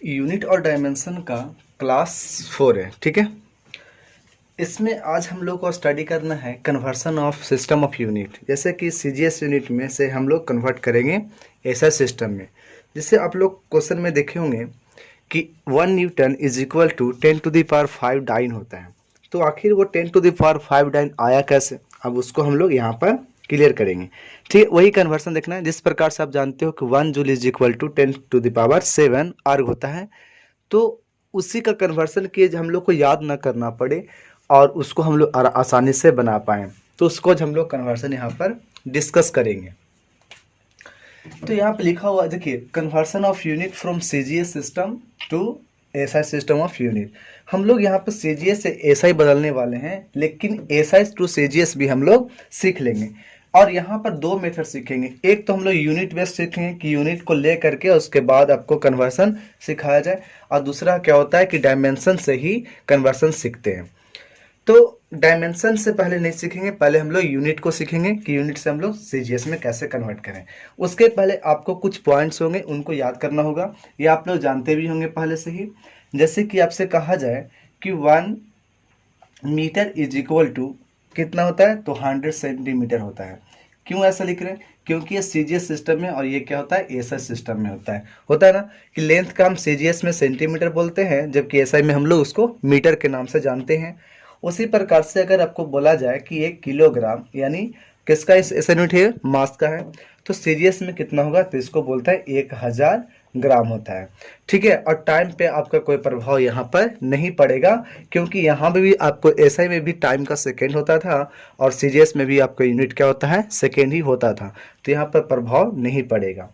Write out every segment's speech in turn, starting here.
Unit और dimension का class 4 है, ठीक है। इसमें आज हम लोग को स्टडी करना है conversion of system of unit. जैसे कि सीजीएस यूनिट में से हम लोग कन्वर्ट करेंगे ऐसा सिस्टम में। जिससे आप लोग क्वेश्चन में देखे होंगे कि 1 newton is equal to 10⁵ dyne होता है। तो आखिर वो 10⁵ डाइन आया कैसे, अब उसको हम लोग यहाँ पर क्लियर करेंगे। ठीक, वही कन्वर्सन देखना है। जिस प्रकार से आप जानते हो कि 1 जूल इज इक्वल टू 10⁻7 अर्ग होता है, तो उसी का कन्वर्सन किए हम लोग को याद ना करना पड़े और उसको हम लोग आसानी से बना पाएँ, तो उसको हम लोग कन्वर्सन यहाँ पर डिस्कस करेंगे। तो यहाँ पे लिखा हुआ देखिए, conversion of unit from CGS system to SI system of unit. हम लोग यहाँ पे सीजीएस से एसआई बदलने वाले हैं, लेकिन एसआई टू सीजीएस भी हम लोग सीख लेंगे। और यहाँ पर दो मेथड सीखेंगे। एक तो हम लोग यूनिट बेस्ड सीखेंगे कि यूनिट को ले करके उसके बाद आपको कन्वर्सन सिखाया जाए, और दूसरा क्या होता है कि डायमेंशन से ही कन्वर्सन सीखते हैं। तो डायमेंशन से पहले नहीं सीखेंगे, पहले हम लोग यूनिट को सीखेंगे कि यूनिट से हम लोग सीजीएस में कैसे कन्वर्ट करें। उसके पहले आपको कुछ पॉइंट्स होंगे, उनको याद करना होगा। ये आप लोग जानते भी होंगे पहले से ही। जैसे कि आपसे कहा जाए कि 1 मीटर इज इक्वल टू कितना होता है, तो 100 सेंटीमीटर होता है। क्यों ऐसा लिख रहे हैं, क्योंकि ये सीजीएस सिस्टम में और ये क्या होता है, एसआई सिस्टम में होता है ना कि लेंथ का हम सीजीएस में सेंटीमीटर बोलते हैं, जबकि एसआई में हम लोग उसको मीटर के नाम से जानते हैं। उसी प्रकार से अगर आपको बोला जाए कि 1 किलोग्राम यानी किसका ऐसा यूनिट है, मास का है, तो सीजीएस में कितना होगा, तो इसको बोलता है 1000 ग्राम होता है, ठीक है। और टाइम पे आपका कोई प्रभाव यहाँ पर नहीं पड़ेगा, क्योंकि यहाँ पे भी आपको एसआई में भी टाइम का सेकेंड होता था और सीजीएस में भी आपको यूनिट क्या होता है, सेकेंड ही होता था। तो यहाँ पर प्रभाव नहीं पड़ेगा।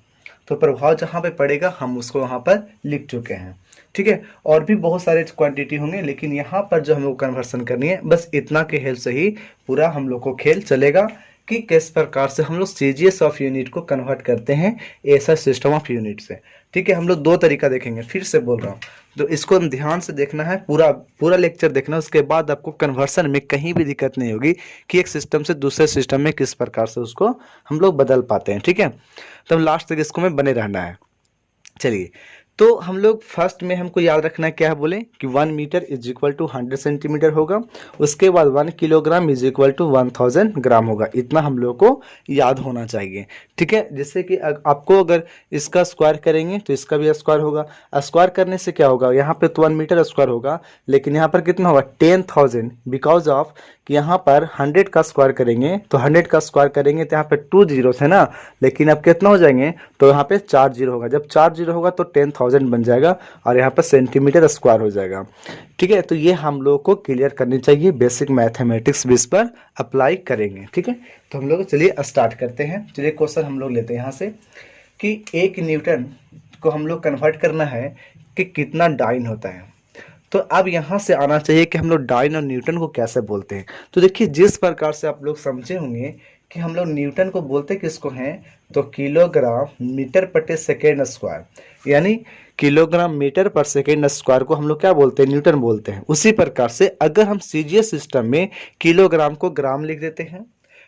तो प्रभाव जहाँ पे पड़ेगा हम उसको वहाँ पर लिख चुके हैं, ठीक है। और भी बहुत सारे क्वांटिटी होंगे, लेकिन यहाँ पर जो हम लोग कन्वर्सन करनी है, बस इतना के हेल्प से ही पूरा हम लोग को खेल चलेगा कि किस प्रकार से हम लोग सीजीएस ऑफ यूनिट को कन्वर्ट करते हैं ऐसा सिस्टम ऑफ यूनिट से, ठीक है। हम लोग दो तरीका देखेंगे, फिर से बोल रहा हूँ, तो इसको ध्यान से देखना है, पूरा पूरा लेक्चर देखना। उसके बाद आपको कन्वर्सन में कहीं भी दिक्कत नहीं होगी कि एक सिस्टम से दूसरे सिस्टम में किस प्रकार से उसको हम लोग बदल पाते हैं, ठीक है। तब लास्ट तक इसको में बने रहना है। चलिए, तो हम लोग फर्स्ट में हमको याद रखना है, क्या है बोले कि 1 metre is equal to 100 centimetre होगा। उसके बाद 1 kilogram is equal to 1000 gram होगा। इतना हम लोग को याद होना चाहिए, ठीक है। जैसे कि आपको अगर इसका स्क्वायर करेंगे तो इसका भी स्क्वायर होगा। स्क्वायर करने से क्या होगा, यहाँ पे तो 1 मीटर स्क्वायर होगा, लेकिन यहाँ पर कितना होगा, 10,000, बिकॉज ऑफ कि यहाँ पर 100 का स्क्वायर करेंगे, तो 100 का स्क्वायर करेंगे तो यहाँ पे 2 जीरोस है ना, लेकिन अब कितना हो जाएंगे, तो यहाँ पे 4 जीरो होगा। जब 4 जीरो होगा तो 10,000 बन जाएगा और यहाँ पर सेंटीमीटर स्क्वायर हो जाएगा, ठीक है। तो ये हम लोग को क्लियर करनी चाहिए, बेसिक मैथमेटिक्स भी इस पर अप्लाई करेंगे, ठीक है। तो हम लोग चलिए स्टार्ट करते हैं। चलिए क्वेश्चन हम लोग लेते हैं यहाँ से कि 1 न्यूटन को हम लोग कन्वर्ट करना है कि कितना डाइन होता है। तो अब यहाँ से आना चाहिए कि हम लोग डाइन और न्यूटन को कैसे बोलते हैं। तो देखिए, जिस प्रकार से आप लोग समझे होंगे कि हम लोग न्यूटन को बोलते किसको हैं, तो किलोग्राम मीटर प्रति सेकेंड स्क्वायर, यानी किलोग्राम मीटर पर सेकेंड स्क्वायर को हम लोग क्या बोलते हैं, न्यूटन बोलते हैं। उसी प्रकार से अगर हम सीजीएस सिस्टम में किलोग्राम को ग्राम लिख देते हैं,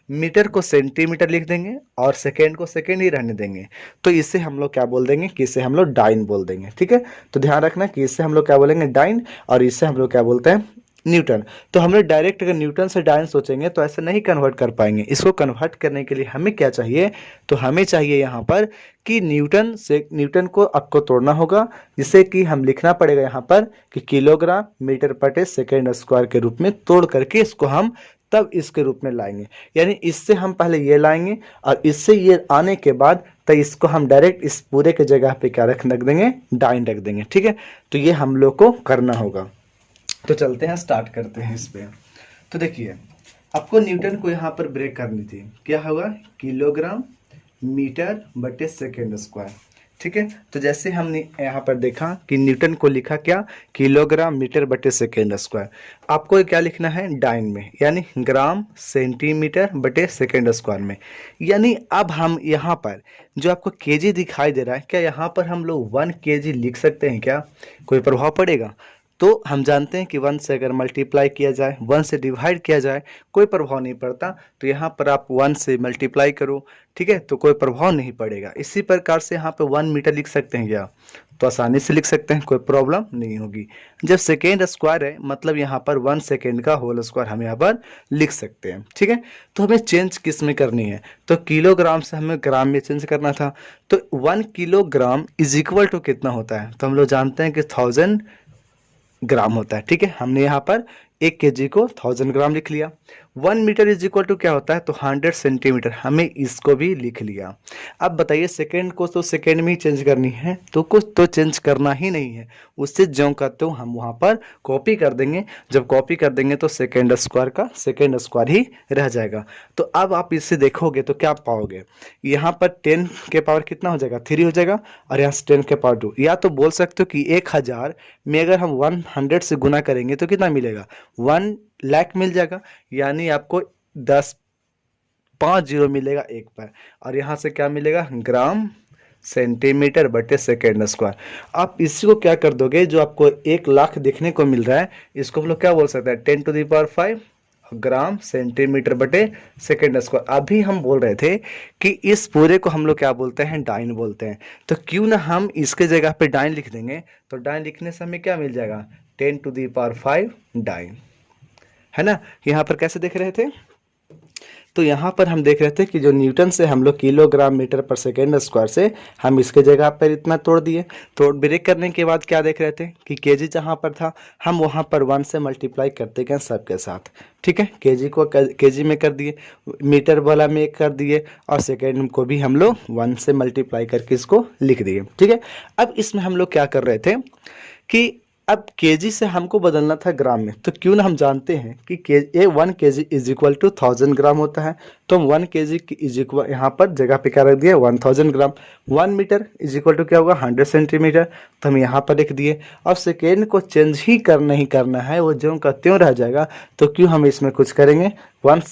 मीटर को सेंटीमीटर लिख देंगे और सेकेंड को सेकेंड ही रहने देंगे, तो इसे हम लोग क्या बोल देंगे, कि इसे हम लोग डाइन बोल देंगे, ठीक है। तो ध्यान रखना कि इसे हम लोग क्या बोलेंगे, डाइन, और इसे हम लोग क्या बोलते हैं, न्यूटन। तो हम लोग डायरेक्ट अगर न्यूटन से डाइन सोचेंगे तो ऐसे नहीं कन्वर्ट कर पाएंगे। इसको कन्वर्ट करने के लिए हमें क्या चाहिए, तो हमें चाहिए यहाँ पर कि न्यूटन से न्यूटन को आपको तोड़ना होगा, जिससे कि हम लिखना पड़ेगा यहाँ पर कि किलोग्राम मीटर प्रति सेकेंड स्क्वायर के रूप में तोड़ करके इसको हम तब इसके रूप में लाएंगे। यानी इससे हम पहले ये लाएंगे और इससे ये आने के बाद तो इसको हम डायरेक्ट इस पूरे के जगह पे क्या रख देंगे, डाइन रख देंगे, ठीक है। तो ये हम लोग को करना होगा। तो चलते हैं, स्टार्ट करते हैं इस पे। तो देखिए, आपको न्यूटन को यहाँ पर ब्रेक करनी थी, क्या होगा, किलोग्राम मीटर बटे सेकेंड स्क्वायर, ठीक है। तो जैसे हमने यहाँ पर देखा कि न्यूटन को लिखा क्या, किलोग्राम मीटर बटे सेकेंड स्क्वायर। आपको क्या लिखना है, डाइन में, यानी ग्राम सेंटीमीटर बटे सेकेंड स्क्वायर में। यानी अब हम यहाँ पर जो आपको केजी दिखाई दे रहा है, क्या यहाँ पर हम लोग 1 केजी लिख सकते हैं, क्या कोई प्रभाव पड़ेगा? तो हम जानते हैं कि 1 से अगर मल्टीप्लाई किया जाए, 1 से डिवाइड किया जाए, कोई प्रभाव नहीं पड़ता। तो यहाँ पर आप 1 से मल्टीप्लाई करो, ठीक है, तो कोई प्रभाव नहीं पड़ेगा। इसी प्रकार से यहाँ पे 1 मीटर लिख सकते हैं क्या, तो आसानी से लिख सकते हैं, कोई प्रॉब्लम नहीं होगी। जब सेकेंड स्क्वायर है मतलब यहाँ पर 1 सेकेंड का होल स्क्वायर हम यहाँ पर लिख सकते हैं, ठीक है। तो हमें चेंज किस में करनी है, तो किलोग्राम से हमें ग्राम में चेंज करना था। तो 1 किलोग्राम इज इक्वल टू कितना होता है, तो हम लोग जानते हैं कि 1000 ग्राम होता है, ठीक है। हमने यहाँ पर 1 केजी को 1000 ग्राम लिख लिया। 1 मीटर इज इक्वल टू क्या होता है, तो 100 सेंटीमीटर, हमें इसको भी लिख लिया। अब बताइए सेकेंड को तो सेकेंड में ही चेंज करनी है, तो कुछ तो चेंज करना ही नहीं है, उससे ज्यों का त्यों हम वहाँ पर कॉपी कर देंगे। जब कॉपी कर देंगे तो सेकेंड स्क्वायर का सेकेंड स्क्वायर ही रह जाएगा। तो अब आप इसे देखोगे तो क्या पाओगे, यहाँ पर 10 के पावर कितना हो जाएगा, 3 हो जाएगा, और यहाँ से 10 के पावर 2। या तो बोल सकते हो कि 1000 में अगर हम 100 से गुना करेंगे तो कितना मिलेगा, 1 लाख मिल जाएगा, यानी आपको 5 मिलेगा एक पर, और यहाँ से क्या मिलेगा, ग्राम सेंटीमीटर बटे सेकेंड स्क्वायर। आप इसी को क्या कर दोगे, जो आपको 1 लाख देखने को मिल रहा है, इसको हम लोग क्या बोल सकते हैं, 10 to the power 5 gram centimetre बटे सेकेंड स्क्वायर। अभी हम बोल रहे थे कि इस पूरे को हम लोग क्या बोलते हैं, डाइन बोलते हैं। तो क्यों ना हम इसके जगह पे डाइन लिख देंगे, तो डाइन लिखने से हमें क्या मिल जाएगा, 10 टू द पावर 5 डाइन, है ना। यहाँ पर कैसे देख रहे थे, तो यहाँ पर हम देख रहे थे कि जो न्यूटन से हम लोग किलोग्राम मीटर पर सेकेंड स्क्वायर से हम इसके जगह पर इतना तोड़ दिए। तो ब्रेक करने के बाद क्या देख रहे थे कि केजी जहाँ पर था हम वहाँ पर 1 से मल्टीप्लाई करते गए सबके साथ, ठीक है। केजी को केजी में कर दिए, मीटर वाला में कर दिए, और सेकेंड को भी हम लोग 1 से मल्टीप्लाई करके इसको लिख दिए, ठीक है। अब इसमें हम लोग क्या कर रहे थे कि अब केजी से हमको बदलना था ग्राम में, तो क्यों ना हम जानते हैं कि 1 केजी इज इक्वल टू 1000 ग्राम होता है। तो हम 1 केजी इज इक्वल यहाँ पर जगह पे क्या रख दिए, 1000 ग्राम। 1 मीटर इज इक्वल टू क्या होगा, 100 सेंटीमीटर, तो हम यहाँ पर लिख दिए। अब सेकेंड को चेंज ही करना है, वो ज्यों का त्यों रह जाएगा। तो क्यों हम इसमें कुछ करेंगे, 1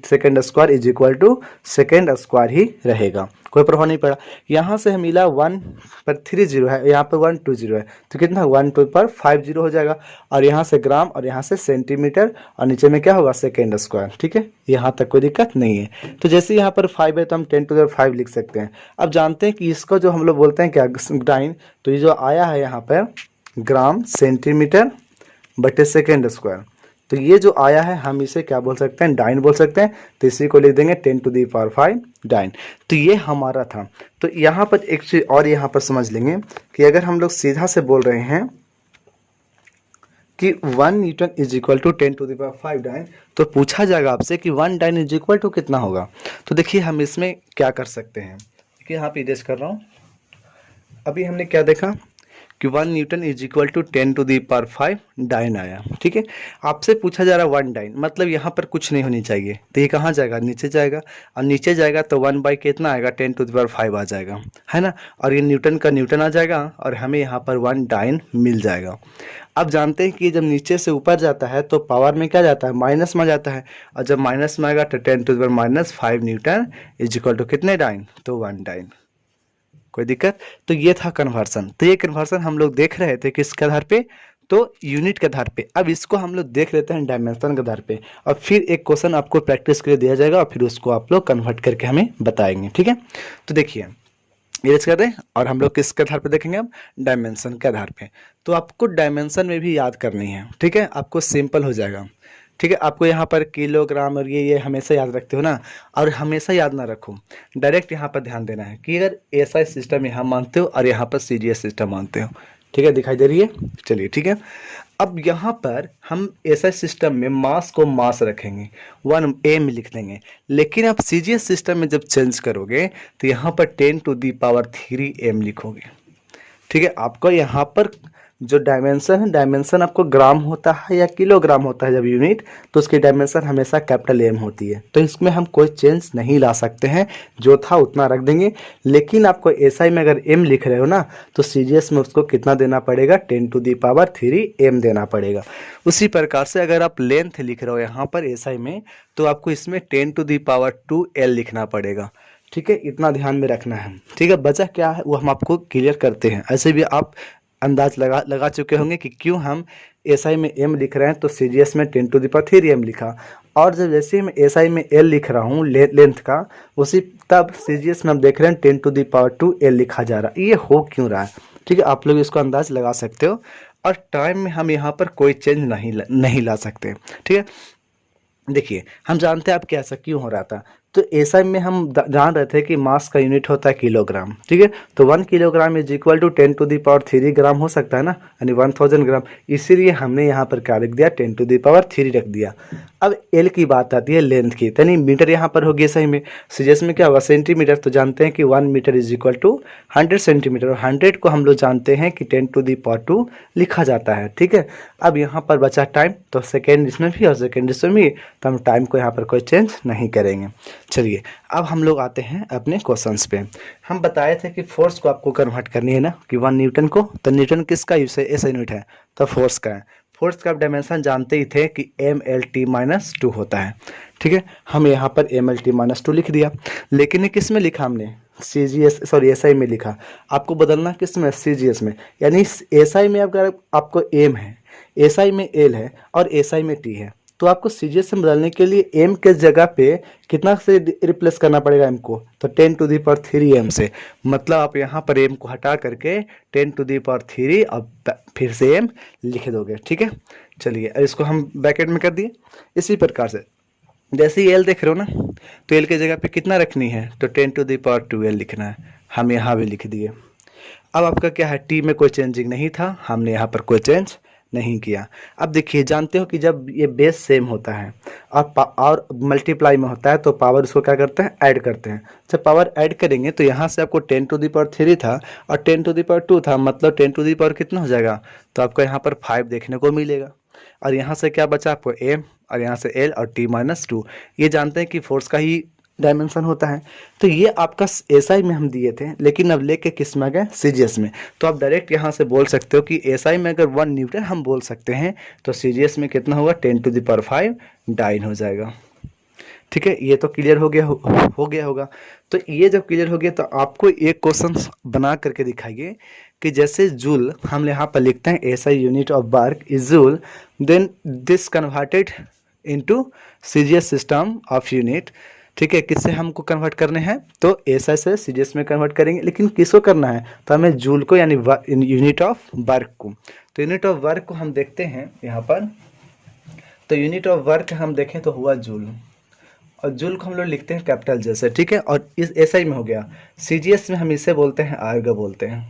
second square is equal to second square ही रहेगा, कोई प्रभाव नहीं पड़ा। यहाँ से हम मिला 1 पर 3 जीरो है, यहाँ पर 1 2 जीरो है, तो कितना 1 2 पर 5 जीरो हो जाएगा। और यहाँ से ग्राम और यहाँ से सेंटीमीटर, और नीचे में क्या होगा, सेकेंड स्क्वायर, ठीक है। यहाँ तक कोई दिक्कत नहीं है। तो जैसे यहाँ पर 5 है तो हम 10 टू द 5 लिख सकते हैं। अब जानते हैं कि इसको जो हम लोग बोलते हैं क्या, डाइन, तो ये जो आया है यहाँ पर ग्राम सेंटीमीटर बटे सेकेंड स्क्वायर, तो ये जो आया है हम इसे क्या बोल सकते हैं, डाइन बोल सकते हैं। तो इसी को लिख देंगे 10 टू द पावर 5 डाइन। तो ये हमारा था। तो यहाँ पर एक चीज और यहाँ पर समझ लेंगे कि अगर हम लोग सीधा से बोल रहे हैं कि 1 newton is equal to 10 to the power 5 dyne, तो पूछा जाएगा आपसे कि 1 डाइन इज इक्वल टू कितना होगा। तो देखिए हम इसमें क्या कर सकते हैं, देखिए यहाँ पे इरेज कर रहा हूँ। अभी हमने क्या देखा कि 1 newton is equal to 10 to the power 5 dyne आया, ठीक है। आपसे पूछा जा रहा है 1 डाइन, मतलब यहाँ पर कुछ नहीं होनी चाहिए, तो ये कहाँ जाएगा, नीचे जाएगा, और नीचे जाएगा तो 1 बाई कितना आएगा, 10 टू द पावर 5 आ जाएगा, है ना। और ये न्यूटन का न्यूटन आ जाएगा, और हमें यहाँ पर 1 डाइन मिल जाएगा। अब जानते हैं कि जब नीचे से ऊपर जाता है तो पावर में क्या जाता है, माइनस में जाता है, और जब माइनस में आएगा तो 10 to the power minus 5 newton is equal to कितने डाइन, तो 1 डाइन, कोई दिक्कत। तो ये था कन्वर्सन। तो ये कन्वर्सन हम लोग देख रहे थे किसके आधार पे, तो यूनिट के आधार पे। अब इसको हम लोग देख लेते हैं डायमेंशन के आधार पे, और फिर एक क्वेश्चन आपको प्रैक्टिस के लिए दिया जाएगा, और फिर उसको आप लोग कन्वर्ट करके हमें बताएंगे, ठीक है। तो देखिए इरेज कर दें, और हम लोग किसके आधार पे देखेंगे, अब डायमेंशन के आधार पे। तो आपको डायमेंशन में भी याद करनी है, ठीक है, आपको सिंपल हो जाएगा, ठीक है। आपको यहाँ पर किलोग्राम और ये हमेशा याद रखते हो ना, और हमेशा याद ना रखो, डायरेक्ट यहाँ पर ध्यान देना है कि अगर एसआई सिस्टम यहाँ मानते हो और यहाँ पर सीजीएस सिस्टम मानते हो, ठीक है, दिखाई दे रही है, चलिए ठीक है। अब यहाँ पर हम एसआई सिस्टम में मास को मास रखेंगे, 1 m लिख देंगे, लेकिन आप सीजीएस सिस्टम में जब चेंज करोगे तो यहाँ पर 10 टू दी पावर 3 m लिखोगे, ठीक है। आपको यहाँ पर जो डायमेंशन है, डायमेंशन आपको ग्राम होता है या किलोग्राम होता है जब यूनिट, तो उसकी डायमेंशन हमेशा कैपिटल एम होती है। तो इसमें हम कोई चेंज नहीं ला सकते हैं, जो था उतना रख देंगे। लेकिन आपको एसआई में अगर एम लिख रहे हो ना, तो सीजीएस में उसको कितना देना पड़ेगा, 10 टू दी पावर 3 एम देना पड़ेगा। उसी प्रकार से अगर आप लेंथ लिख रहे हो यहाँ पर एसआई में, तो आपको इसमें 10 टू दी पावर 2 एल लिखना पड़ेगा, ठीक है। इतना ध्यान में रखना है, ठीक है। बचा क्या है वो हम आपको क्लियर करते हैं। ऐसे भी आप अंदाज लगा चुके होंगे कि क्यों हम एसआई में एम लिख रहे हैं, तो सीजीएस में 10 टू द पावर 3 एम लिखा, और जब जैसे मैं एसआई में एल लिख रहा हूँ लेंथ का, उसी तब सीजीएस में हम देख रहे हैं 10 टू द पावर 2 एल लिखा जा रहा है। ये हो क्यों रहा है, ठीक है, आप लोग इसको अंदाज लगा सकते हो। और टाइम में हम यहाँ पर कोई चेंज नहीं ला सकते। ठीक है, देखिए हम जानते हैं आपके ऐसा क्यों हो रहा था। तो एसआई में हम जान रहे थे कि मास का यूनिट होता है किलोग्राम। ठीक है, तो 1 किलोग्राम इज इक्वल टू 10⁻³ ग्राम हो सकता है ना, यानी 1000 ग्राम। इसीलिए हमने यहाँ पर क्या रख दिया, 10⁻³ रख दिया। अब एल की बात आती है लेंथ की, यानी मीटर यहाँ पर होगी सही में। सीजीएस में क्या होगा, सेंटीमीटर। तो जानते हैं कि 1 metre is equal to 100 centimetre, और 100 को हम लोग जानते हैं कि 10⁻² लिखा जाता है। ठीक है, अब यहाँ पर बचा टाइम, तो सेकेंड इसमें भी और सेकेंड इसमें भी, तो हम टाइम को यहाँ पर कोई चेंज नहीं करेंगे। चलिए अब हम लोग आते हैं अपने क्वेश्चंस पे। हम बताए थे कि फोर्स को आपको कन्वर्ट करनी है ना, कि 1 न्यूटन को, तो न्यूटन किसका ऐसा यूनिट है, तो फोर्स का है। फोर्स का आप डायमेंशन जानते ही थे कि mlt-2 होता है। ठीक है, हम यहाँ पर mlt-2 लिख दिया, लेकिन ये किस में लिखा हमने, एसआई में लिखा। आपको बदलना किस में, सीजीएस में। यानी एसआई में अगर आपको एम है, एसआई में एल है और एसआई में टी है, तो आपको सीजीएस में बदलने के लिए एम के जगह पे कितना से रिप्लेस करना पड़ेगा एम को, तो 10⁻³ एम से। मतलब आप यहाँ पर एम को हटा करके 10⁻³ और फिर से एम लिख दोगे। ठीक है, चलिए इसको हम ब्रैकेट में कर दिए। इसी प्रकार से जैसे ही एल देख रहे हो ना, तो एल के जगह पे कितना रखनी है, तो 10⁻² लिखना है, हम यहाँ भी लिख दिए। अब आपका क्या है, टी में कोई चेंजिंग नहीं था, हमने यहाँ पर कोई चेंज नहीं किया। अब देखिए, जानते हो कि जब ये बेस सेम होता है और मल्टीप्लाई में होता है, तो पावर उसको क्या करते हैं, ऐड करते हैं। जब पावर ऐड करेंगे तो यहाँ से आपको 10⁻³ था और 10⁻² था, मतलब 10 कितना हो जाएगा, तो आपको यहाँ पर 5 देखने को मिलेगा। और यहाँ से क्या बचा आपको, एम, और यहाँ से एल और t-2। ये जानते हैं कि फोर्स का ही डायमेंशन होता है। तो ये आपका एसआई में हम दिए थे, लेकिन अब लेके किस में गए, सीजीएस में। तो आप डायरेक्ट यहाँ से बोल सकते हो कि एसआई में अगर 1 न्यूटन हम बोल सकते हैं, तो सीजीएस में कितना होगा, 10⁵ डाइन हो जाएगा। ठीक है, ये तो क्लियर हो गया होगा। तो ये जब क्लियर हो गया, तो आपको एक क्वेश्चन बना करके दिखाइए कि जैसे जूल हम यहाँ पर लिखते हैं SI unit of work is joule, then this converted into CGS system of unit. ठीक है, किससे हमको कन्वर्ट करने हैं, तो एसआई से सीजीएस में कन्वर्ट करेंगे, लेकिन किसको करना है, तो हमें जूल को, यानी यूनिट ऑफ वर्क को। तो यूनिट ऑफ वर्क को हम देखते हैं यहाँ पर, तो यूनिट ऑफ वर्क हम देखें तो हुआ जूल, और जूल को हम लोग लिखते हैं कैपिटल जे से। ठीक है, और इस एसआई में हो गया। सीजीएस में हम इसे बोलते हैं आर्ग बोलते हैं।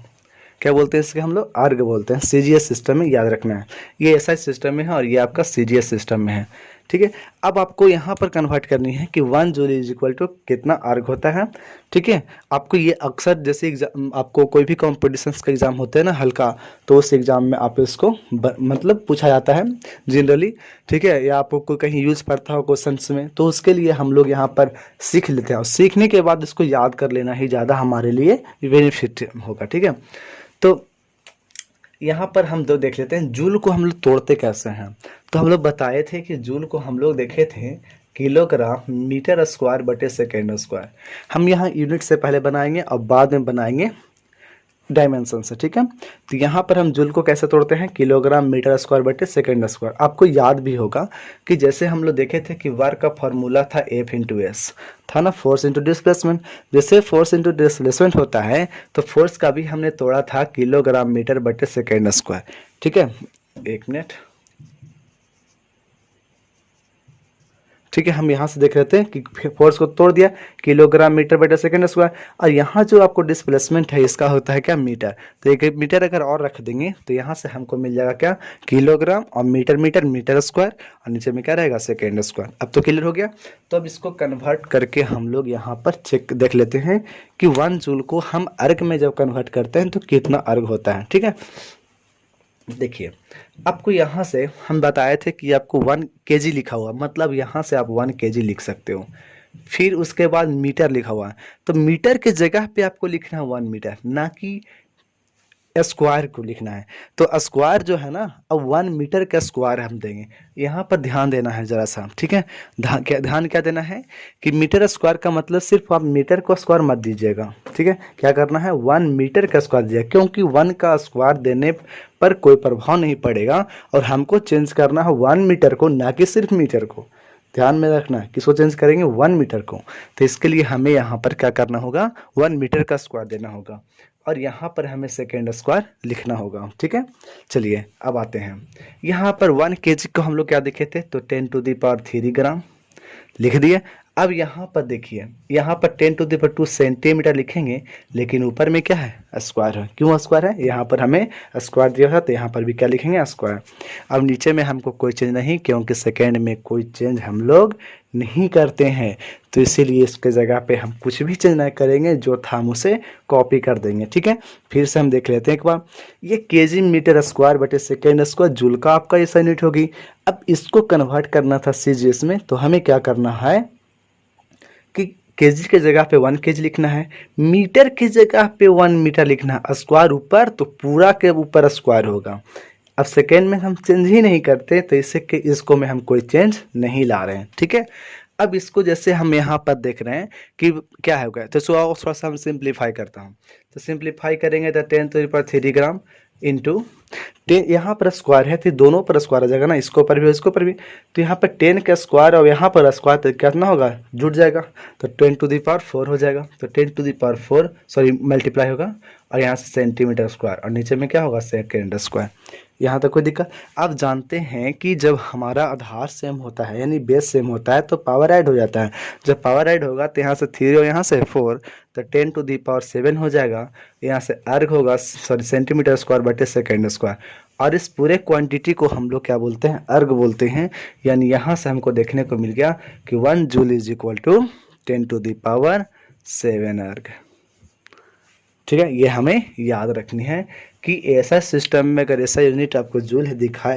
क्या बोलते हैं इसके, हम लोग आर्ग बोलते हैं। सीजीएस सिस्टम में याद रखना है, ये एसआई सिस्टम में है और ये आपका सीजीएस सिस्टम में है। ठीक है, अब आपको यहाँ पर कन्वर्ट करनी है कि 1 जूल इज इक्वल टू कितना आर्ग होता है। ठीक है, आपको ये अक्सर जैसे एग्जाम, आपको कोई भी कॉम्पिटिशन्स का एग्जाम होता है ना हल्का, तो उस एग्जाम में आप इसको मतलब पूछा जाता है जनरली। ठीक है, या आपको कहीं यूज पड़ता हो क्वेश्चंस में, तो उसके लिए हम लोग यहाँ पर सीख लेते हैं, और सीखने के बाद इसको याद कर लेना ही ज़्यादा हमारे लिए बेनिफिट होगा। ठीक है, तो यहाँ पर हम दो देख लेते हैं, जूल को हम लोग तोड़ते कैसे हैं। तो हम लोग बताए थे कि जूल को हम लोग देखे थे किलोग्राम मीटर स्क्वायर बटे सेकेंड स्क्वायर। हम यहाँ यूनिट से पहले बनाएंगे और बाद में बनाएंगे डायमेंशन से। ठीक है, तो यहाँ पर हम जूल को कैसे तोड़ते हैं, किलोग्राम मीटर स्क्वायर बटे सेकेंड स्क्वायर। आपको याद भी होगा कि जैसे हम लोग देखे थे कि वर्क का फॉर्मूला था F/S, था ना, फोर्स इंटू डिस्प्लेसमेंट। जैसे फोर्स इंटू डिस्प्लेसमेंट होता है, तो फोर्स का भी हमने तोड़ा था किलोग्राम मीटर बटे सेकेंड स्क्वायर। ठीक है, एक मिनट। ठीक है, हम यहाँ से देख रहे थे कि फोर्स को तोड़ दिया किलोग्राम मीटर बटे सेकेंड स्क्वायर, और यहाँ जो आपको डिस्प्लेसमेंट है इसका होता है क्या, मीटर। तो एक मीटर अगर और रख देंगे तो यहाँ से हमको मिल जाएगा क्या, किलोग्राम, और मीटर मीटर मीटर स्क्वायर, और नीचे में क्या रहेगा, सेकेंड स्क्वायर। अब तो क्लियर हो गया। तो अब इसको कन्वर्ट करके हम लोग यहाँ पर चेक देख लेते हैं कि 1 जूल को हम अर्ग में जब कन्वर्ट करते हैं तो कितना अर्ग होता है। ठीक है, देखिए आपको यहाँ से हम बताए थे कि आपको 1 kg लिखा हुआ, मतलब यहाँ से आप 1 kg लिख सकते हो। फिर उसके बाद मीटर लिखा हुआ है, तो मीटर के जगह पे आपको लिखना है 1 मीटर, ना कि स्क्वायर को लिखना है। तो स्क्वायर जो है ना, अब 1 मीटर का स्क्वायर हम देंगे। यहाँ पर ध्यान देना है जरा सा। ठीक है, ध्यान क्या देना है कि मीटर स्क्वायर का मतलब सिर्फ आप मीटर को स्क्वायर मत दीजिएगा। ठीक है, क्या करना है, 1 मीटर का स्क्वायर दीजिएगा, क्योंकि 1 का स्क्वायर देने पर कोई प्रभाव नहीं पड़ेगा, और हमको चेंज करना है 1 मीटर को, ना कि सिर्फ मीटर को। ध्यान में रखना है, किसको चेंज करेंगे, 1 मीटर को। तो इसके लिए हमें यहाँ पर क्या करना होगा, 1 मीटर का स्क्वायर देना होगा। और यहाँ पर हमें सेकेंड स्क्वायर लिखना होगा। ठीक है, चलिए अब आते हैं यहाँ पर 1 kg को हम लोग क्या देखे थे, तो 10⁻³ ग्राम लिख दिए। अब यहाँ पर देखिए, यहाँ पर 10⁻² सेंटीमीटर लिखेंगे, लेकिन ऊपर में क्या है, स्क्वायर है। क्यों स्क्वायर है, यहाँ पर हमें स्क्वायर दिया था, तो यहाँ पर भी क्या लिखेंगे, स्क्वायर। अब नीचे में हमको कोई चेंज नहीं, क्योंकि सेकेंड में कोई चेंज हम लोग नहीं करते हैं, तो इसीलिए इसके जगह पे हम कुछ भी चेंज नहीं करेंगे, जो था हम उसे कॉपी कर देंगे। ठीक है, फिर से हम देख लेते हैं एक बार। ये केजी मीटर स्क्वायर बटे सेकेंड स्क्वायर जूल का आपका ऐसा यूनिट होगी। अब इसको कन्वर्ट करना था सीजीएस में, तो हमें क्या करना है कि केजी के जगह पे 1 kg लिखना है, मीटर की जगह पे 1 मीटर लिखना है। स्क्वायर ऊपर तो पूरा के ऊपर स्क्वायर होगा। अब सेकेंड में हम चेंज ही नहीं करते, तो इसको में हम कोई चेंज नहीं ला रहे हैं। ठीक है, अब इसको जैसे हम यहाँ पर देख रहे हैं कि क्या होगा, तो थोड़ा सा हम सिंप्लीफाई करता हूँ। तो सिंप्लीफाई करेंगे तो 10⁻³ ग्राम इंटू 10, यहाँ पर स्क्वायर है तो दोनों पर स्क्वायर आ जाएगा ना, इसको पर भी इसको पर भी। तो यहाँ पर 10 का स्क्वायर और यहाँ पर स्क्वायर, तो कितना होगा, जुड़ जाएगा, तो 10⁻⁴ हो जाएगा। तो 10⁻⁴, सॉरी, मल्टीप्लाई होगा, और यहाँ से सेंटीमीटर स्क्वायर, और नीचे में क्या होगा, सेकेंड स्क्वायर। यहाँ तक कोई दिक्कत। आप जानते हैं कि जब हमारा आधार सेम होता है, यानी बेस सेम होता है, तो पावर ऐड हो जाता है। जब पावर ऐड होगा तो यहाँ से 3 और यहाँ से 4, तो 10⁻⁷ हो जाएगा। यहाँ से अर्ग होगा, सॉरी, सेंटीमीटर स्क्वायर बटे सेकेंड स्क्वायर। और इस पूरे क्वांटिटी को हम लोग क्या बोलते हैं, अर्ग बोलते हैं। यानी यहाँ से हमको देखने को मिल गया कि 1 जूल इज इक्वल टू 10⁻⁷ अर्ग। ठीक है, ये हमें याद रखनी है कि ऐसा सिस्टम में अगर ऐसा यूनिट आपको जूल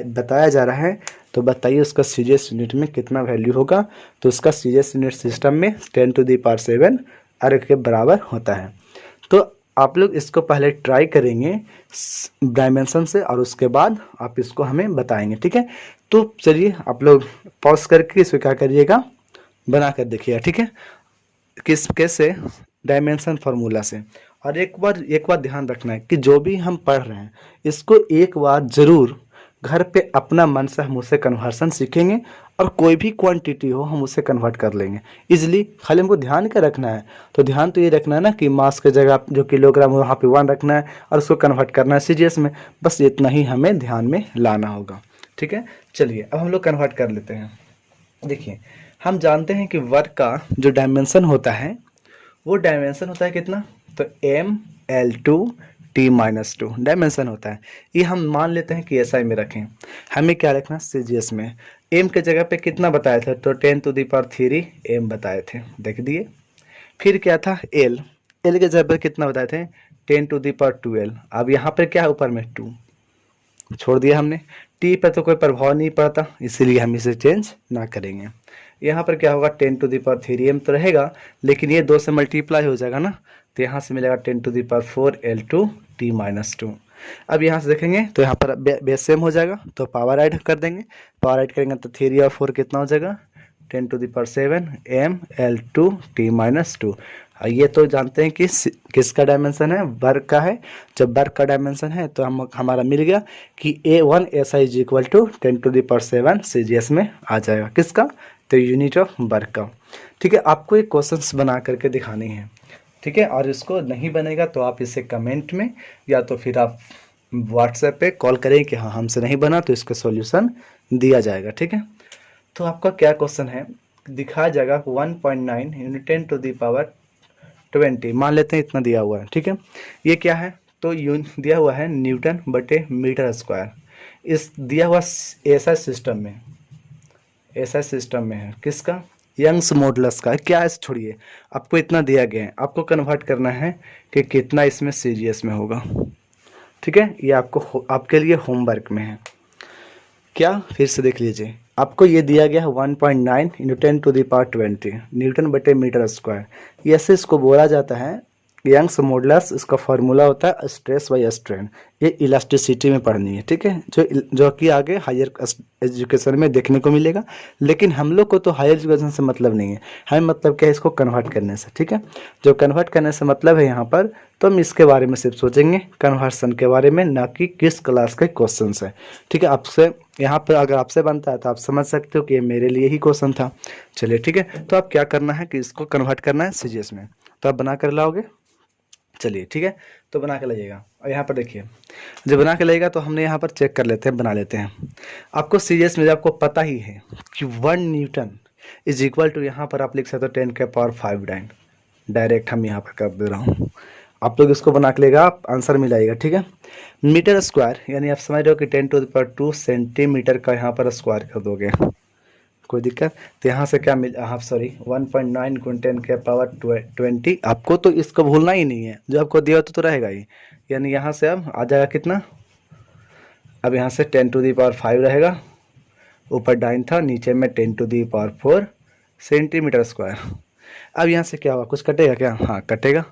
बताया जा रहा है, तो बताइए उसका सीजीएस यूनिट में कितना वैल्यू होगा। तो उसका सीजीएस यूनिट सिस्टम में 10⁻⁷ अर्ग के बराबर होता है। तो आप लोग इसको पहले ट्राई करेंगे डायमेंशन से, और उसके बाद आप इसको हमें बताएंगे। ठीक है, तो चलिए आप लोग पॉज करके इसको क्या करिएगा, बना कर देखिएगा। ठीक है, कैसे, डायमेंशन फार्मूला से। और एक बार ध्यान रखना है कि जो भी हम पढ़ रहे हैं, इसको एक बार ज़रूर घर पे अपना मन से हम उसे कन्वर्सन सीखेंगे, और कोई भी क्वांटिटी हो हम उसे कन्वर्ट कर लेंगे इजीली। खाली हमको ध्यान क्या रखना है, तो ध्यान तो ये रखना है ना कि मास के जगह जो किलोग्राम वहाँ पे 1 रखना है, और उसको कन्वर्ट करना है सीजीएस में। बस इतना ही हमें ध्यान में लाना होगा। ठीक है, चलिए अब हम लोग कन्वर्ट कर लेते हैं। देखिए, हम जानते हैं कि वर्क का जो डायमेंशन होता है, वो डायमेंशन होता है कितना, तो mL/T-2 डायमेंशन होता है। ये हम मान लेते हैं कि एसआई में रखें। हमें क्या रखना, सीजीएस में। m के जगह पे कितना बताए थे, तो 10⁻³ m बताए थे, देख दिए। फिर क्या था, l के जगह पे कितना बताए थे, 10⁻²l। अब यहाँ पर क्या है, ऊपर में 2 छोड़ दिया हमने। t पर तो कोई प्रभाव नहीं पड़ता, इसीलिए हम इसे चेंज ना करेंगे। यहाँ पर क्या होगा, 10⁻³ तो रहेगा, लेकिन ये 2 से मल्टीप्लाई हो जाएगा ना, तो यहाँ से मिलेगा 10⁻⁴L/T-2। अब यहाँ से देखेंगे तो यहाँ पर बेस सेम हो जाएगा, तो पावर ऐड कर देंगे। पावर ऐड करेंगे तो 3 और 4 कितना हो जाएगा, 10⁷ mL/T-2। ये तो जानते हैं कि किसका डायमेंशन है, वर्ग का है। जब वर्ग का डायमेंशन है तो हमारा मिल गया कि A1 SI is equal to 10⁷ CGS में आ जाएगा। किसका, तो यूनिट ऑफ वर्क का। ठीक है, आपको एक क्वेश्चंस बना करके दिखानी है। ठीक है, और इसको नहीं बनेगा तो आप इसे कमेंट में, या तो फिर आप व्हाट्सएप पे कॉल करें कि हाँ हमसे नहीं बना, तो इसका सॉल्यूशन दिया जाएगा। ठीक है, तो आपका क्या क्वेश्चन है, दिखाया जाएगा 1.9 × 10⁻20, मान लेते हैं इतना दिया हुआ है। ठीक है, ये क्या है, तो दिया हुआ है न्यूटन बटे मीटर स्क्वायर। इस दिया हुआ ऐसा सिस्टम में है, किसका, यंग्स मॉडुलस का। क्या है, छोड़िए, आपको इतना दिया गया है, आपको कन्वर्ट करना है कि कितना इसमें सीजीएस में होगा। ठीक है, ये आपके लिए होमवर्क में है। क्या, फिर से देख लीजिए, आपको ये दिया गया है 1.9 × 10⁻20 न्यूटन बटे मीटर स्क्वायर। ऐसे इसको बोला जाता है यंग्स मॉडुलस। इसका फार्मूला होता है स्ट्रेस बाय स्ट्रेन। ये इलास्टिसिटी में पढ़नी है। ठीक है, जो कि आगे हायर एजुकेशन में देखने को मिलेगा, लेकिन हम लोग को तो हायर एजुकेशन से मतलब नहीं है, हमें मतलब क्या है, इसको कन्वर्ट करने से। ठीक है, जो कन्वर्ट करने से मतलब है यहाँ पर, तो हम इसके बारे में सिर्फ सोचेंगे, कन्वर्सन के बारे में, ना कि किस क्लास के क्वेश्चन है। ठीक है, आपसे यहाँ पर अगर आपसे बनता है तो आप समझ सकते हो कि ये मेरे लिए ही क्वेश्चन था। चलिए ठीक है, तो आप क्या करना है कि इसको कन्वर्ट करना है सीजीएस में, तो आप बना कर लाओगे। चलिए ठीक है, तो बना के लाइएगा। और यहाँ पर देखिए, जब बना के लाइएगा तो हमने यहाँ पर चेक कर लेते हैं, बना लेते हैं। आपको सीरियस में आपको पता ही है कि 1 न्यूटन इज इक्वल टू, यहाँ पर आप लिख सकते हो 10⁵ डाइन। डायरेक्ट हम यहाँ पर कर दे रहा हूँ, आप लोग इसको बना के लेगा, आप आंसर मिलाइएगा, ठीक है। मीटर स्क्वायर यानी आप समझ रहे हो कि 10⁻² सेंटीमीटर का यहाँ पर स्क्वायर कर दोगे, कोई दिक्कत। तो यहाँ से क्या मिल, हाँ सॉरी 1.9 × 10⁻20। आपको तो इसको भूलना ही नहीं है, जो आपको दिया तो रहेगा ही। यानी यहाँ से अब आ जाएगा कितना, अब यहाँ से 10⁵ रहेगा, ऊपर डाइन था, नीचे में 10⁴ सेंटीमीटर स्क्वायर। अब यहाँ से क्या होगा, कुछ कटेगा क्या, हाँ कटेगा,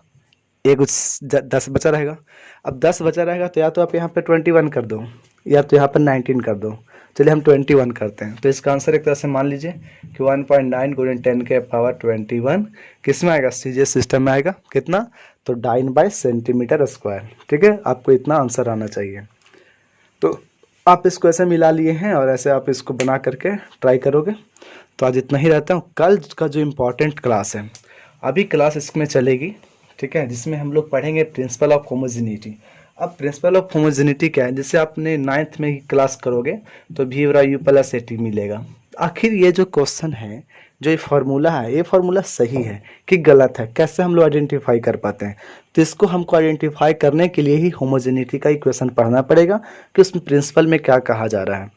एक 10 बचा रहेगा। अब 10 बचा रहेगा तो या तो आप यहाँ पे 21 कर दो, या तो यहाँ पर 19 कर दो। चलिए हम 21 करते हैं, तो इसका आंसर एक तरह से मान लीजिए कि 1.9 × 10⁻21 किस में आएगा, सीजीएस सिस्टम में आएगा, कितना, तो डाइन बाय सेंटीमीटर स्क्वायर, ठीक है। आपको इतना आंसर आना चाहिए। तो आप इसको ऐसे मिला लिए हैं और ऐसे आप इसको बना करके ट्राई करोगे। तो आज इतना ही रहता हूँ। कल का जो इम्पोर्टेंट क्लास है, अभी क्लास इसमें चलेगी, ठीक है, जिसमें हम लोग पढ़ेंगे प्रिंसिपल ऑफ होमोजेनिटी। अब प्रिंसिपल ऑफ होमोजेनिटी क्या है, जैसे आपने 9th में ही क्लास करोगे तो v/u+at मिलेगा। आखिर ये जो क्वेश्चन है, जो ये फार्मूला है, ये फार्मूला सही है कि गलत है, कैसे हम लोग आइडेंटिफाई कर पाते हैं। तो इसको हमको आइडेंटिफाई करने के लिए ही होमोजेनिटी का इक्वेशन पढ़ना पड़ेगा कि उसमें प्रिंसिपल में क्या कहा जा रहा है,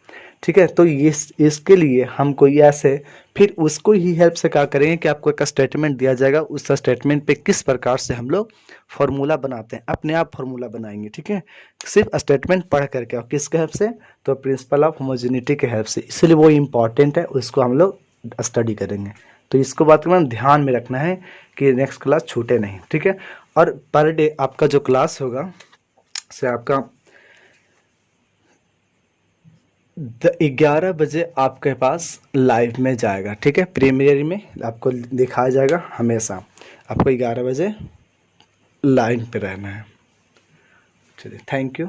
ठीक है। तो ये इसके लिए हमको ये ऐसे फिर उसको ही हेल्प से क्या करेंगे कि आपको एक स्टेटमेंट दिया जाएगा, उस स्टेटमेंट पे किस प्रकार से हम लोग फार्मूला बनाते हैं, अपने आप फार्मूला बनाएंगे, ठीक है। सिर्फ स्टेटमेंट पढ़ करके, और किसके हेल्प से, तो प्रिंसिपल ऑफ होमोजेनिटी के हेल्प से, इसलिए वो इम्पॉर्टेंट है, उसको हम लोग स्टडी करेंगे। तो इसको बात में ध्यान में रखना है कि नेक्स्ट क्लास छूटे नहीं, ठीक है। और पर डे आपका जो क्लास होगा से आपका 11 बजे आपके पास लाइव में जाएगा, ठीक है। प्रीमियर में आपको दिखाया जाएगा, हमेशा आपको 11 बजे लाइन पे रहना है। चलिए, थैंक यू।